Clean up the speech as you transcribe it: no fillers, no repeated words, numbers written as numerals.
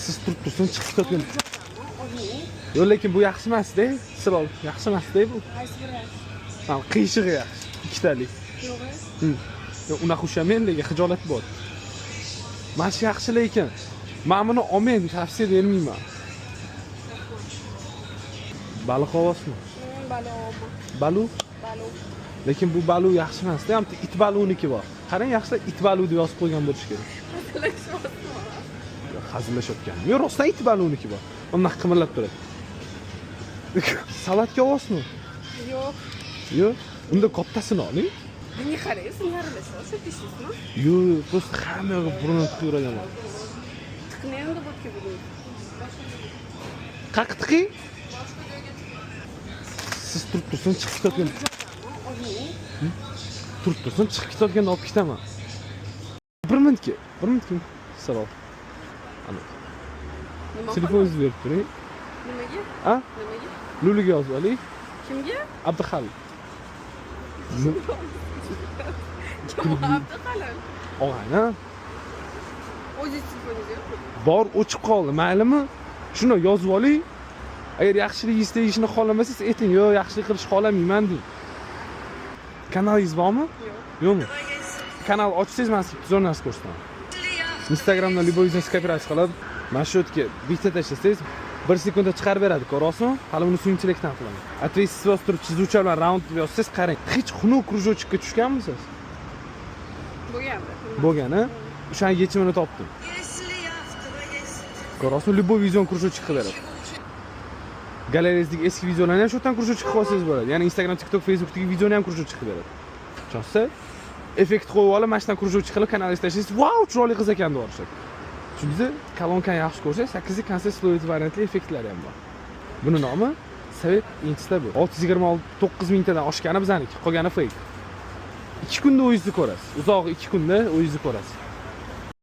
Siz turib tursin chiqib ketgan. Yo'q, lekin bu yaxshi emas-da. Sirol, yaxshi emas-da bu. Qaysi biri? Ha, qiyshig'i yaxshi. Ikkitalik. Yo'q. Unaqa o'shamen lekin xijolat bor. Mana shu yaxshi lekin men buni olmen tavsiya bermayman. Baliq olasizmi? Balu? Lekin bu balu yaxshi emas-da, ham it baluniki bor. Qarang, yaxshilab it balu deb yozib qo'ygan bo'lish kerak. Hazillashayotgan. Yo'q, rostdan it baluniki bor. Unaqa qimirlab turadi. Salatga olasizmi? Yo'q. Yo'q. Unda kattasini oling. Bunga qarang, sizlar aralashasiz, deysizmi? Yo'q, prosta hamma yoqqa burnini tiqiraman. Tiqni endi bo'tga bugun. Qaq tiqing. Siz turib tursin chiqib ketgan. Turib tursin chiqib ketganda olib ketaman. 1 minutga. Sirol. Ana. Telefoningizni berib turing. Nimaga? Ha? Nimaga? Luliga yozib oling. Kimga? Abduxalil. Kim Abduxalil? Og'ayni. O'zi telefoningiz yo'qmi? Bor, o'chib qoldi, maylimi? Shuni yozib oling. Agar yaxshilik istayishni xohlamasangiz, ayting, "Yo'q, yaxshilik qilishni xohlamayman" deng. Kanalingiz bormi? Yo'q. Yo'qmi? Kanal ochsangiz, men sizga tuzor narsa ko'rsataman. Instagramdan любой biznes kooperatsiya qilib, mana shu yerga bitta tashlasangiz, 1 sekundda chiqarib beradi, ko'rasizmi? Hali uni suyunchilikdan qilaman. Atresis turib chizuvchi bilan raund yozsangiz, qarang, hech xunuk krujotchikka tushganmisiz? Bo'lgan-a? O'shani yechimini topdim. Ko'rasizmi? любой vizion krujotchik qilib beradi. Galereyangizdagi eski videolarni ham shu yerdan krujotchik qilib olsangiz bo'ladi. Ya'ni Instagram, TikTok, Facebookdagi videoni ham krujotchik qilib beradi. Tushunsiz? Effekt qo'yib olib, mana shundan krujotchik qilib kanalingizga tashlaysiz. "Vau, chiroyli qiz ekan" deb o'rishadi. Tushundingizmi? Kolonkani yaxshi ko'rsangiz, 8 konsert fluid variantli effektlari ham bor. Buni nomi Sovet Insta bu. 629 mingtadan oshgani bizaniki, qolgani fake. 2 kunda o'zingizni ko'rasiz. Uzog'i 2 kunda o'zingizni ko'rasiz.